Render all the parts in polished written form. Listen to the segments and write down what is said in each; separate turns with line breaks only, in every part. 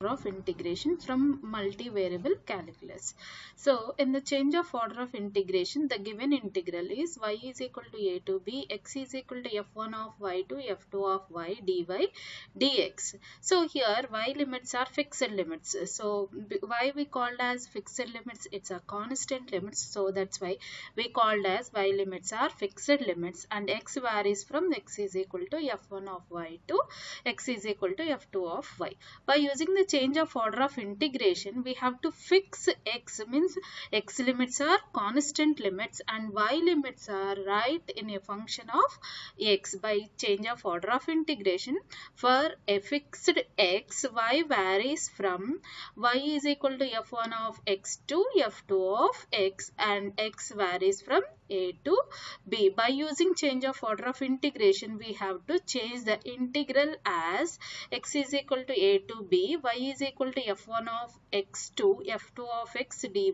of integration from multivariable calculus. So in the change of order of integration, the given integral is y is equal to a to b, x is equal to f1 of y to f2 of y dy dx. So here y limits are fixed limits. So y we called as fixed limits, it's a constant limits, so that's why we called as y limits are fixed limits, and x varies from x is equal to f1 of y to x is equal to f2 of y. By using the change of order of integration, we have to fix x, means x limits are constant limits and y limits are right in a function of x. By change of order of integration, for a fixed x, y varies from y is equal to f1 of x to f2 of x, and x varies from a to b. By using change of order of integration, we have to change the integral as x is equal to a to b, y is equal to f1 of x to f2 of x dy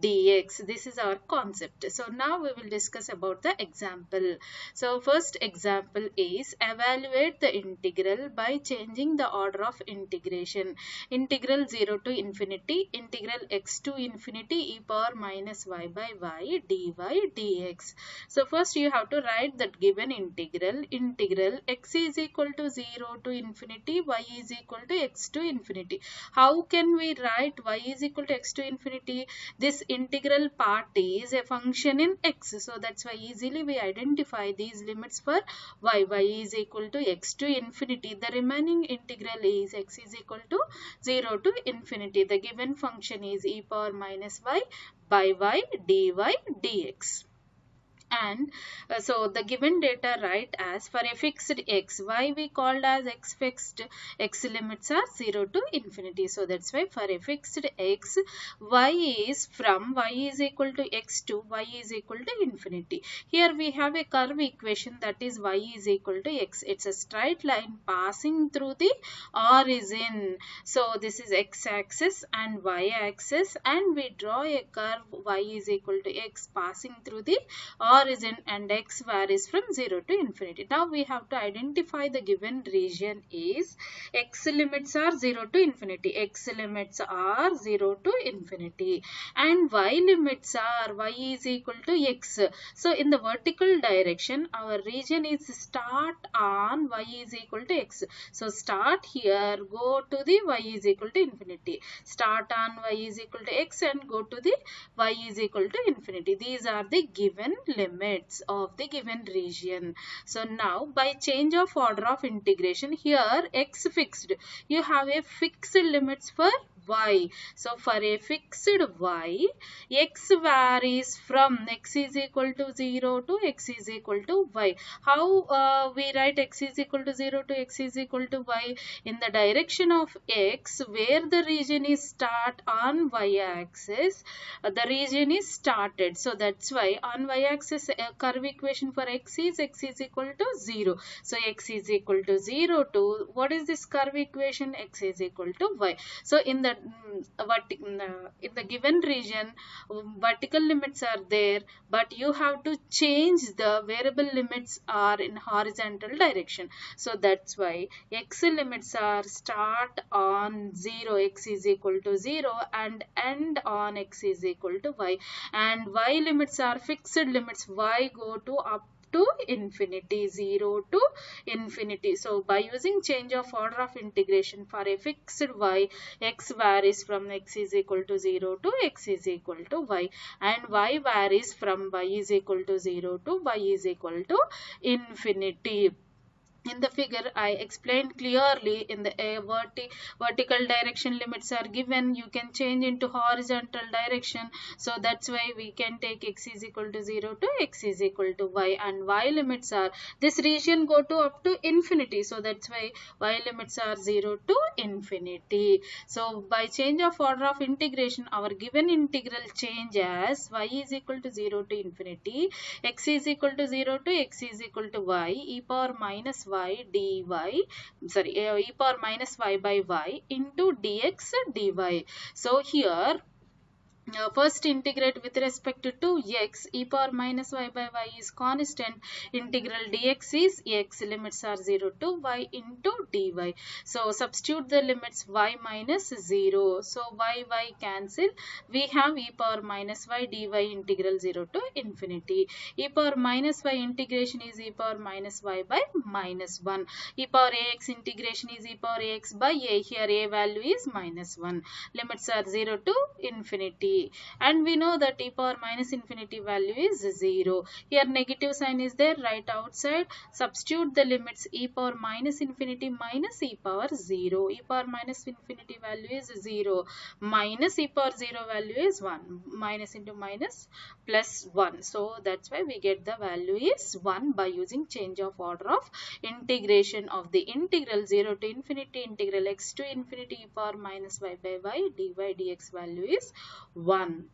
dx. This is our concept. So now we will discuss about the example. So first example is evaluate the integral by changing the order of integration. Integral 0 to infinity, integral x to infinity e power minus y by y dy dx. So first you have to write that given integral. Integral x is equal to 0 to infinity, y is equal to x to infinity. How can we write y is equal to x to infinity? This integral part is a function in x, so that's why easily we identify these limits for y. Y is equal to x to infinity. The remaining integral is x is equal to 0 to infinity. The given function is e power minus y by y dy dx. And so the given data write as for a fixed x, y we called as x fixed, x limits are 0 to infinity. So that's why for a fixed x, y is from y is equal to x to y is equal to infinity. Here we have a curve equation, that is y is equal to x. It's a straight line passing through the origin. So this is x axis and y axis, and we draw a curve y is equal to x passing through the origin, and x varies from 0 to infinity. Now we have to identify the given region is x limits are 0 to infinity, x limits are 0 to infinity, and y limits are y is equal to x. So in the vertical direction, our region is start on y is equal to x. So start here, go to the y is equal to infinity, start on y is equal to x and go to the y is equal to infinity. These are the given limits of the given region. So now by change of order of integration, here x fixed, you have a fixed limits for y. So for a fixed y, x varies from x is equal to 0 to x is equal to y. How we write x is equal to 0 to x is equal to y? In the direction of x, where the region is start on y axis, the region is started. So that's why on y axis curve equation for x is equal to 0. So x is equal to 0 to, what is this curve equation? X is equal to y. So in the in the given region, vertical limits are there, but you have to change the variable limits are in horizontal direction. So that's why x limits are start on 0, x is equal to 0, and end on x is equal to y, and y limits are fixed limits, y go to up to infinity, 0 to infinity. So by using change of order of integration for a fixed y, x varies from x is equal to 0 to x is equal to y, and y varies from y is equal to 0 to y is equal to infinity. In the figure, I explained clearly in the vertical direction limits are given. You can change into horizontal direction. So that's why we can take x is equal to 0 to x is equal to y, and y limits are, this region go to up to infinity. So that's why y limits are 0 to infinity. So by change of order of integration, our given integral change as y is equal to 0 to infinity, x is equal to 0 to x is equal to y, e power minus y dy, e power minus y by y into dx dy. So here first integrate with respect to x, e power minus y by y is constant, integral dx is x, limits are 0 to y into dy. So substitute the limits y minus 0, so y cancel, we have e power minus y dy integral 0 to infinity. E power minus y integration is e power minus y by minus 1. E power ax integration is e power ax by a, here a value is minus 1. Limits are 0 to infinity, and we know that e power minus infinity value is 0. Here negative sign is there, right outside. Substitute the limits e power minus infinity minus e power 0. E power minus infinity value is 0, minus e power 0 value is 1. Minus into minus plus 1. So that's why we get the value is 1 by using change of order of integration of the integral 0 to infinity integral x to infinity e power minus y by y dy dx value is 1.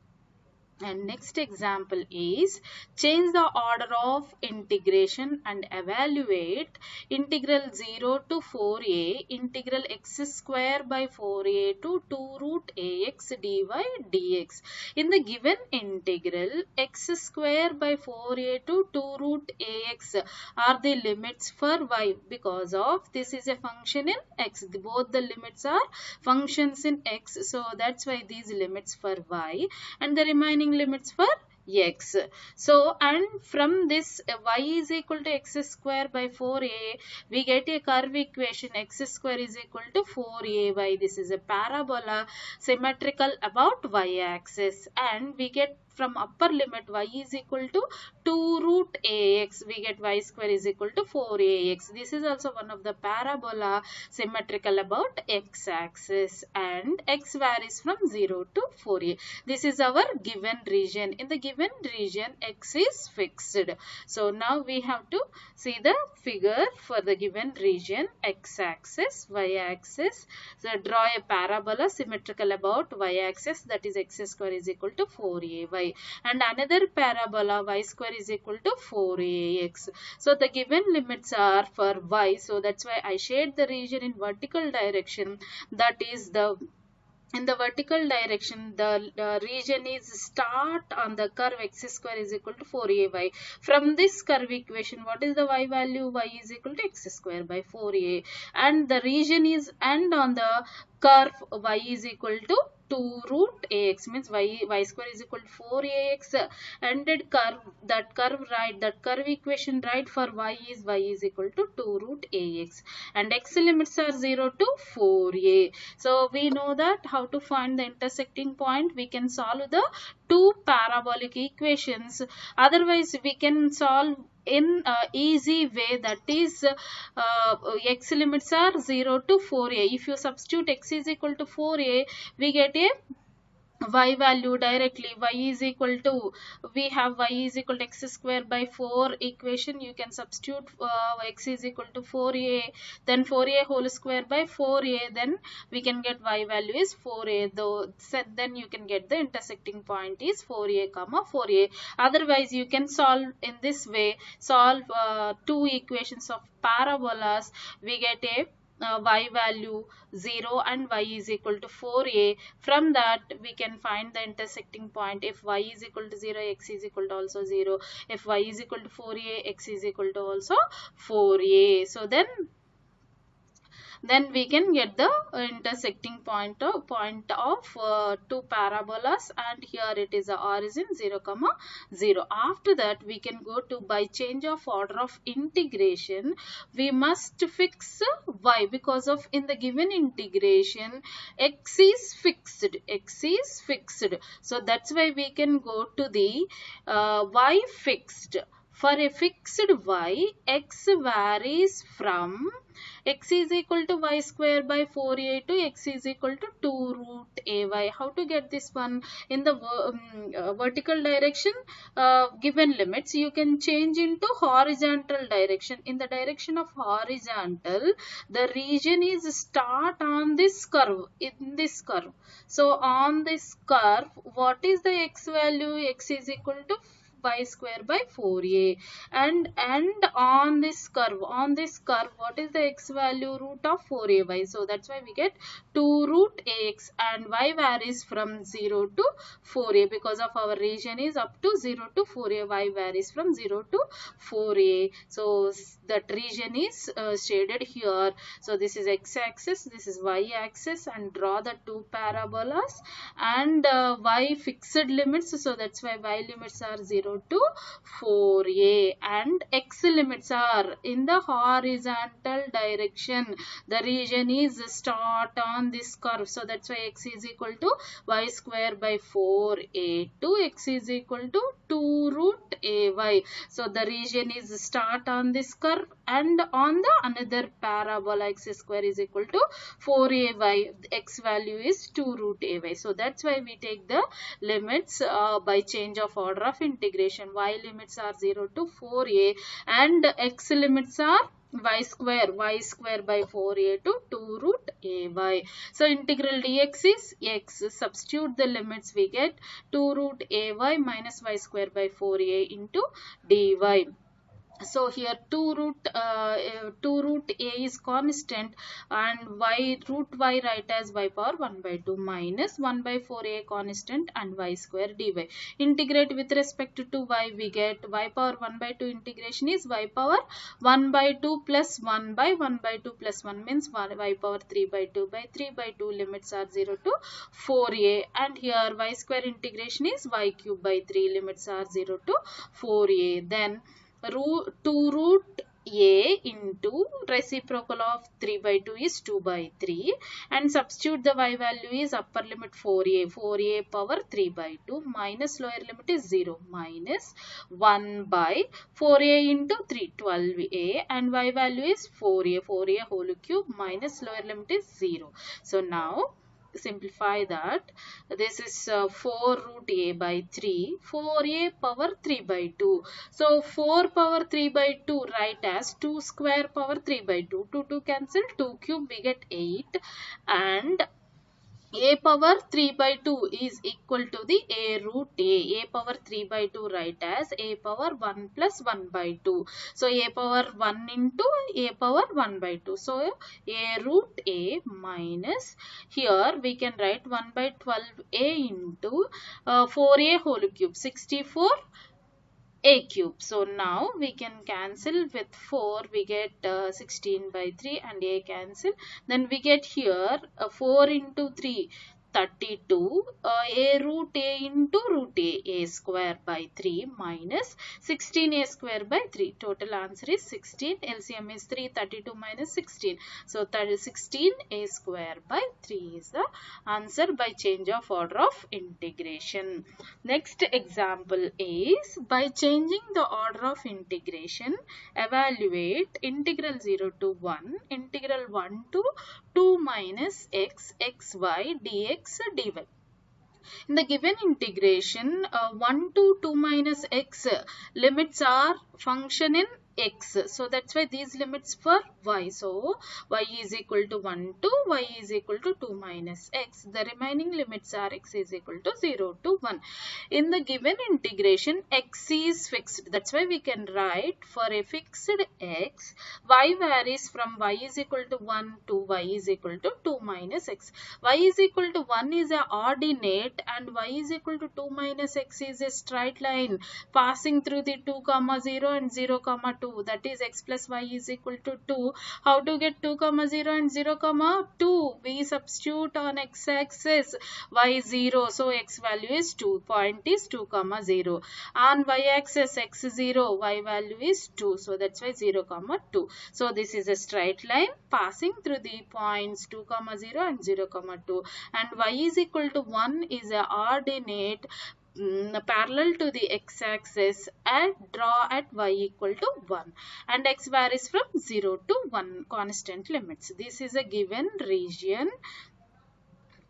And next example is change the order of integration and evaluate integral 0 to 4a integral x square by 4a to 2 root ax dy dx. In the given integral, x square by 4a to 2 root ax are the limits for y, because of this is a function in x. Both the limits are functions in x, so that's why these limits for y, and the remaining limits for x. So, and from this y is equal to x square by 4a, we get a curve equation x square is equal to 4ay. This is a parabola symmetrical about y axis, and we get from upper limit y is equal to 2 root ax, we get y square is equal to 4ax. This is also one of the parabola symmetrical about x axis, and x varies from 0 to 4a. This is our given region. In the given region, x is fixed. So now we have to see the figure for the given region, x axis, y axis. So draw a parabola symmetrical about y axis, that is x square is equal to 4ay, and another parabola y square is equal to 4ax. So the given limits are for y, so that's why I shade the region in vertical direction, that is the in the vertical direction, the region is start on the curve x square is equal to 4ay. From this curve equation, what is the y value? Y is equal to x square by 4a, and the region is end on the curve y is equal to 2 root ax, means y square is equal to 4ax. Ended curve, that curve equation right for y is equal to 2 root ax, and x limits are 0 to 4a. So we know that how to find the intersecting point. We can solve the two parabolic equations. Otherwise we can solve in easy way, that is x limits are 0 to 4a. If you substitute x is equal to 4a, we get a y value directly. Y is equal to, we have y is equal to x square by 4 equation. You can substitute x is equal to 4a, then 4a whole square by 4a, then we can get y value is 4a, though then you can get the intersecting point is 4a comma 4a. Otherwise you can solve in this way, solve two equations of parabolas. We get a y value 0 and y is equal to 4a. From that we can find the intersecting point. If y is equal to 0, x is equal to also 0. If y is equal to 4a, x is equal to also 4a. So then we can get the intersecting point of two parabolas, and here it is the origin 0 comma 0. After that we can go to, by change of order of integration, we must fix y, because of in the given integration x is fixed. So that's why we can go to the y fixed. For a fixed y, x varies from x is equal to y square by 4a to x is equal to 2 root ay. How to get this one? In the vertical direction, given limits, you can change into horizontal direction. In the direction of horizontal, the region is start on this curve, in this curve. So on this curve, what is the x value? X is equal to y square by 4a. And on this curve, what is the x value? Root of 4ay. So that's why we get 2 root ax, and y varies from 0 to 4a because of our region is up to 0 to 4a. Y varies from 0 to 4a. So that region is shaded here. So this is x-axis, this is y-axis, and draw the two parabolas, and y fixed limits. So that's why y limits are 0 to 4a, and x limits are in the horizontal direction. The region is start on this curve. So that's why x is equal to y square by 4a to x is equal to 2 root ay. So the region is start on this curve, and on the another parabola x square is equal to 4ay. X value is 2 root ay. So that's why we take the limits by change of order of integration. Y limits are 0 to 4a, and x limits are y square by 4a to 2 root ay. So integral dx is x. Substitute the limits, we get 2 root ay minus y square by 4a into dy. So here 2 root a is constant, and root y write as y power 1 by 2 minus 1 by 4a constant and y square dy. Integrate with respect to y, we get y power 1 by 2 integration is y power 1 by 2 plus 1 by 1 by 2 plus 1 means y power 3 by 2 by 3 by 2. Limits are 0 to 4a, and here y square integration is y cube by 3. Limits are 0 to 4a. Then 2 root a into reciprocal of 3 by 2 is 2 by 3, and substitute the y value is upper limit 4a power 3 by 2 minus lower limit is 0 minus 1 by 4a into 3 12a, and y value is 4a whole cube minus lower limit is 0. So now simplify that. This is 4 root a by 3, 4a power 3 by 2. So 4 power 3 by 2 write as 2 square power 3 by 2. 2 cancel, 2 cube we get 8, and a power 3 by 2 is equal to the a root a. A power 3 by 2 write as a power 1 plus 1 by 2. So a power 1 into a power 1 by 2. So a root a minus, here we can write 1 by 12a into 4a whole cube, 64 a cube. So now we can cancel with 4, we get 16 by 3 and a cancel. Then we get here 4 into 3, 32, a root a into root a square by 3 minus 16a square by 3. Total answer is 16. LCM is 3, 32 minus 16. So 16a square by 3 is the answer by change of order of integration. Next example is, by changing the order of integration, evaluate integral 0 to 1, integral 1 to 2 minus x, xy, dx, dy. In the given integration, 1 to 2 minus x limits are function in x. So that's why these limits for y. So y is equal to 1 to y is equal to 2 minus x. The remaining limits are x is equal to 0 to 1. In the given integration, x is fixed. That's why we can write, for a fixed x, y varies from y is equal to 1 to y is equal to 2 minus x. Y is equal to 1 is a ordinate, and y is equal to 2 minus x is a straight line passing through the 2, 0 and 0, 2. That is x plus y is equal to 2. How to get 2, 0 and 0, 2? We substitute on x-axis y 0. So x value is 2. Point is 2, 0. On y-axis x 0. Y value is 2. So that's why 0, 2. So this is a straight line passing through the points 2, 0 and 0, 2. And y is equal to 1 is a ordinate parallel to the x-axis, and draw at y equal to 1, and x varies from 0 to 1, constant limits. This is a given region.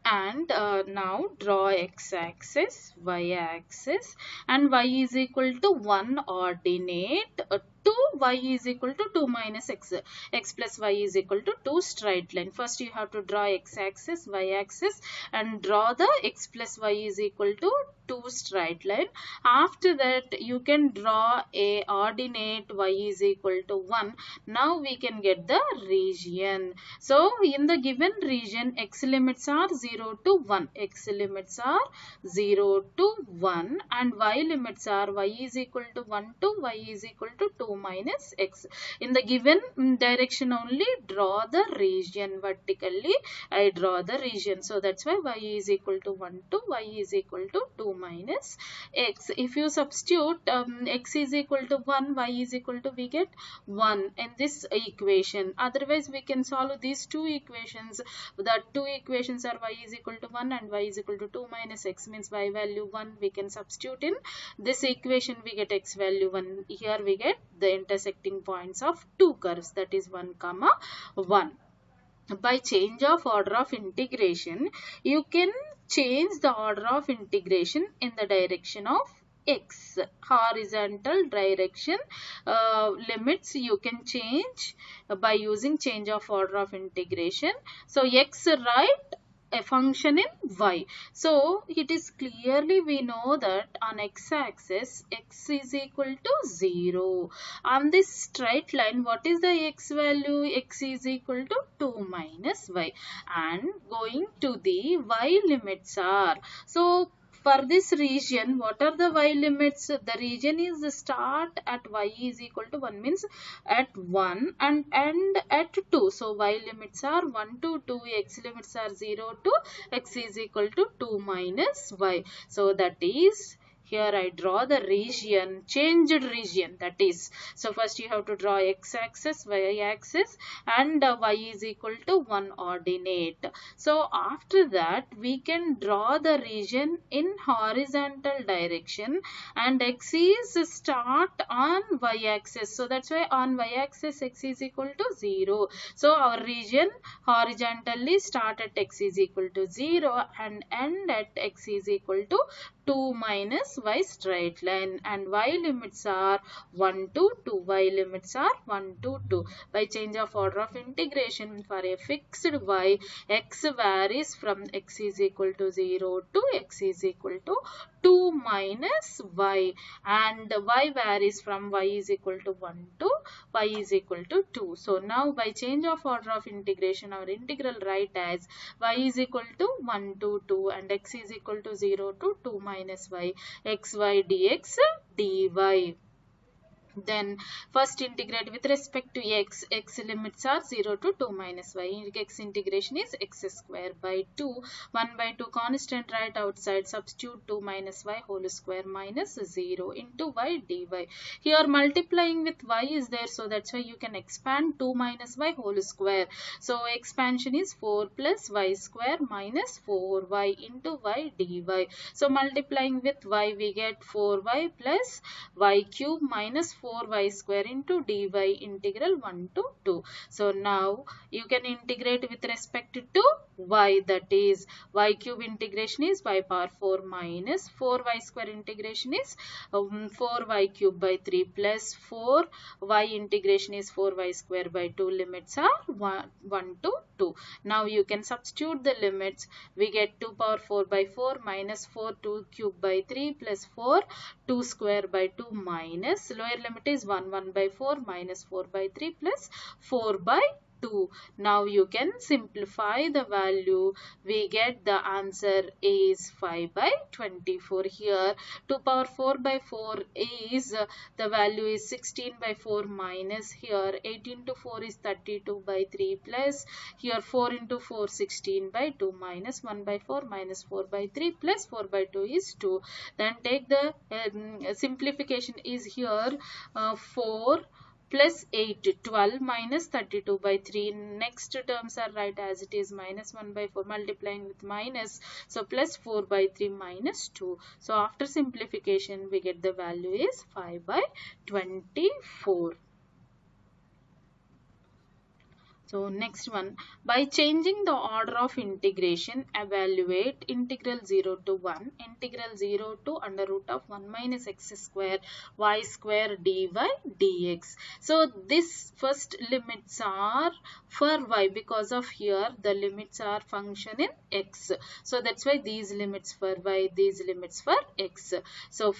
And now draw x-axis, y-axis, and y is equal to 1 ordinate to y is equal to 2 minus x. X plus y is equal to 2, straight line. First you have to draw x-axis, y-axis, and draw the x plus y is equal to two straight line. After that you can draw a ordinate y is equal to 1. Now we can get the region. So in the given region, x limits are 0 to 1. X limits are 0 to 1 and y limits are y is equal to 1 to y is equal to 2 minus x. In the given direction only draw the region. Vertically I draw the region. So that's why y is equal to 1 to y is equal to 2 minus x. If you substitute x is equal to 1, y is equal to, we get 1 in this equation. Otherwise we can solve these two equations. The two equations are y is equal to 1 and y is equal to 2 minus x, means y value 1 we can substitute in this equation, we get x value 1. Here we get the intersecting points of two curves, that is 1 comma 1. By change of order of integration, you can change the order of integration in the direction of x. Horizontal direction limits you can change by using change of order of integration. So x right a function in y. So it is clearly we know that on x-axis x is equal to 0. On this straight line, what is the x value? X is equal to 2 minus y. And going to the y limits are, so for this region, what are the y limits? The region is the start at y is equal to 1, means at 1 and end at 2. So y limits are 1 to 2, x limits are 0 to x is equal to 2 minus y. So that is, here I draw the region, changed region, that is. So first you have to draw x-axis, y-axis and y is equal to 1 ordinate. So after that we can draw the region in horizontal direction and x is start on y-axis. So that's why on y-axis x is equal to 0. So our region horizontally start at x is equal to 0 and end at x is equal to 2 minus y straight line, and y limits are 1 to 2. Y limits are 1 to 2. By change of order of integration for a fixed y, x varies from x is equal to 0 to x is equal to 2 minus y, and y varies from y is equal to 1 to y is equal to 2. So now by change of order of integration, our integral write as y is equal to 1 to 2 and x is equal to 0 to 2 minus y, xy dx dy. Then first integrate with respect to x. X limits are 0 to 2 minus y. X integration is x square by 2. 1 by 2 constant right outside. Substitute 2 minus y whole square minus 0 into y dy. Here multiplying with y is there, so that's why you can expand 2 minus y whole square. So expansion is 4 plus y square minus 4y into y dy. So multiplying with y we get 4y plus y cube minus 4y square into dy integral 1 to 2. So now you can integrate with respect to y, that is y cube integration is y power 4 minus 4y square integration is 4y cube by 3 plus 4y integration is 4y square by 2. Limits are 1 to 2. Now you can substitute the limits. We get 2 power 4 by 4 minus 4 2 cube by 3 plus 4 2 square by 2 minus lower limit is 1 by 4 minus 4 by 3 plus 4 by 2. Now you can simplify the value. We get the answer is 5 by 24. Here 2 power 4 by 4 is the value is 16 by 4 minus here 18 to 4 is 32 by 3 plus here 4 into 4 16 by 2 minus 1 by 4 minus 4 by 3 plus 4 by 2 is 2. Then take the simplification is here 4 plus 8, 12 minus 32 by 3. Next terms are right as it is, minus 1 by 4 multiplying with minus. So plus 4 by 3 minus 2. So after simplification we get the value is 5 by 24. So next one, by changing the order of integration, evaluate integral 0 to 1, integral 0 to under root of 1 minus x square y square dy dx. So this first limits are for y, because of here the limits are function in x. So that's why these limits for y, these limits for x. So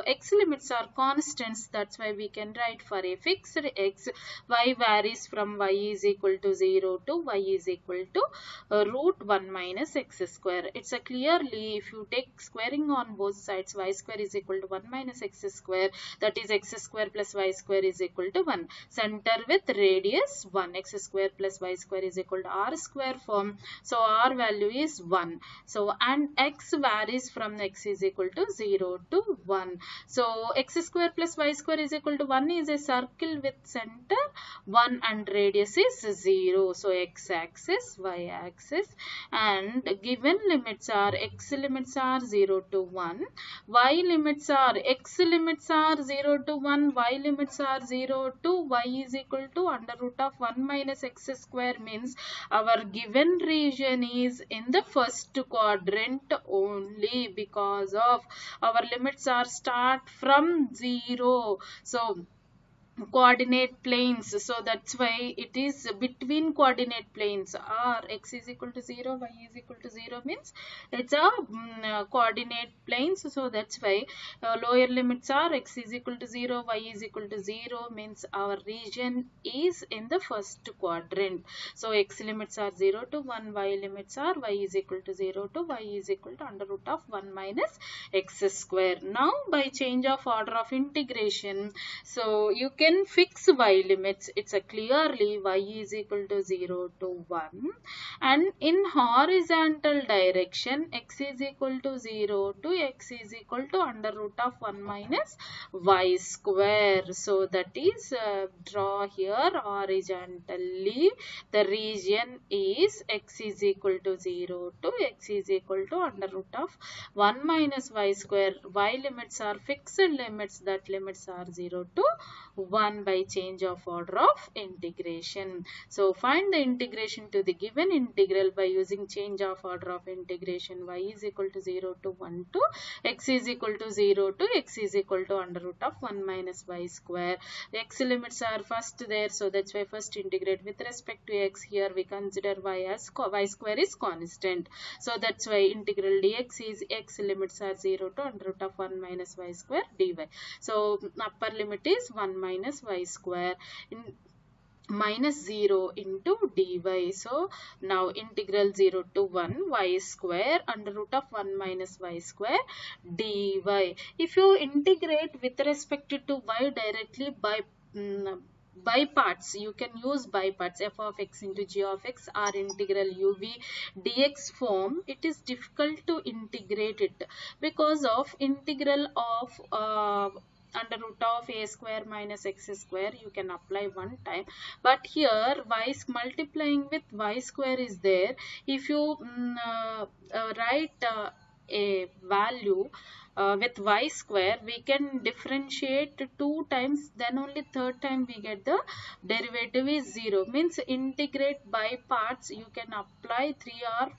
x limits are constants, that's why we can write for a fixed x, y varies from y is equal to 0 to y is equal to root 1 minus x square. It's a clearly, if you take squaring on both sides, y square is equal to 1 minus x square, that is x square plus y square is equal to 1. Center with radius 1, x square plus y square is equal to r square form. So r value is 1. So and x varies from x is equal to 0 to 1. So x square plus y square is equal to 1 is a circle with center 1 and radius is 0. So x axis, y axis, and given limits are x limits are 0 to 1, y limits are x limits are 0 to 1, y limits are 0 to y is equal to under root of 1 minus x square, means our given region is in the first quadrant only, because of our limits are start from 0. So coordinate planes, so that's why it is between coordinate planes, or x is equal to 0, y is equal to 0 means it's a coordinate planes. So that's why lower limits are x is equal to 0, y is equal to 0, means our region is in the first quadrant. So x limits are 0 to 1, y limits are y is equal to 0 to y is equal to under root of 1 minus x square. Now by change of order of integration, so you can fix y limits. It's a clearly y is equal to 0 to 1, and in horizontal direction x is equal to 0 to x is equal to under root of 1 minus y square. So that is draw here horizontally the region is x is equal to 0 to x is equal to under root of 1 minus y square. Y limits are fixed limits, that limits are 0 to 1 by change of order of integration. So find the integration to the given integral by using change of order of integration. Y is equal to 0 to 1 to x is equal to 0 to x is equal to under root of 1 minus y square. X limits are first there, so that's why first integrate with respect to x. Here we consider y as y square is constant, so that's why integral dx is x limits are 0 to under root of 1 minus y square dy. So upper limit is 1 minus y square in minus 0 into dy. So now integral 0 to 1 y square under root of 1 minus y square dy. If you integrate with respect to y directly by parts, you can use by parts, f of x into g of x or integral uv dx form. It is difficult to integrate it because of integral of under root of a square minus x square you can apply one time, but here y multiplying with y square is there. If you write a value with y square, we can differentiate 2 times, then only third time we get the derivative is 0, means integrate by parts you can apply 3 or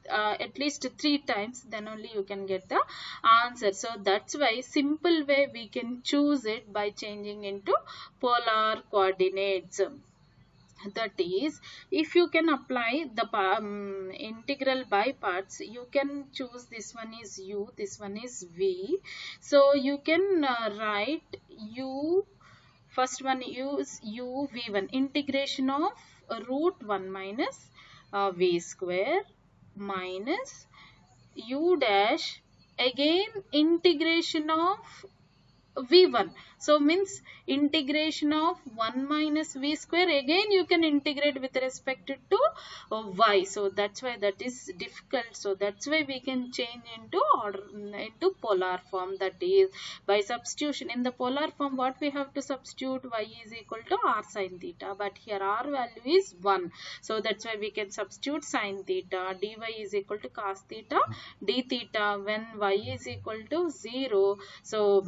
at least 3 times, then only you can get the answer. So that's why simple way we can choose it by changing into polar coordinates. That is, if you can apply the integral by parts, you can choose this one is u, this one is v. So you can write u, first one use u v1, integration of root 1 minus v square minus u dash, again integration of v1. So means integration of 1 minus v square, again you can integrate with respect to y. So that's why that is difficult. So that's why we can change into order into polar form, that is by substitution. In the polar form what we have to substitute, y is equal to r sin theta, but here r value is 1. So that's why we can substitute sin theta, dy is equal to cos theta d theta when y is equal to 0. So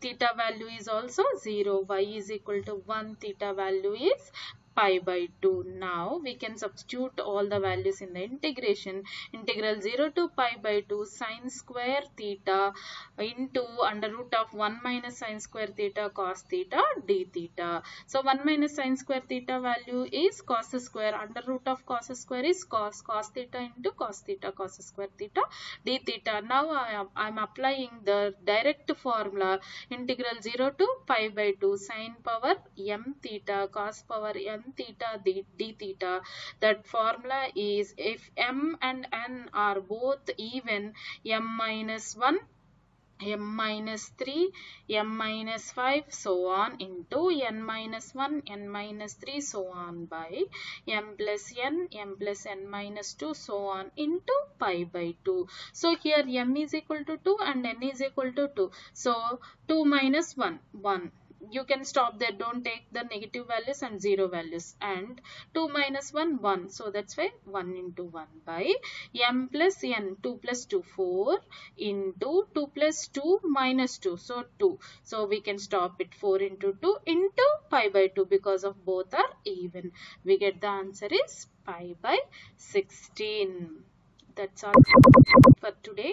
theta value is also 0, y is equal to 1, theta value is pi by 2. Now we can substitute all the values in the integration. Integral 0 to pi by 2 sine square theta into under root of 1 minus sine square theta cos theta d theta. So 1 minus sine square theta value is cos square, under root of cos square is cos theta into cos square theta d theta. Now I am applying the direct formula, integral 0 to pi by 2 sine power m theta cos power n theta d theta. That formula is, if m and n are both even, m minus 1, m minus 3, m minus 5, so on, into n minus 1, n minus 3, so on, by m plus n minus 2, so on, into pi by 2. So here m is equal to 2 and n is equal to 2. So 2 minus 1, 1. You can stop there, don't take the negative values and 0 values, and 2 minus 1, 1, so that's why 1 into 1 by m plus n, 2 plus 2, 4, into 2 plus 2 minus 2, so 2, so we can stop it, 4 into 2 into pi by 2, because of both are even. We get the answer is pi by 16. That's all for today.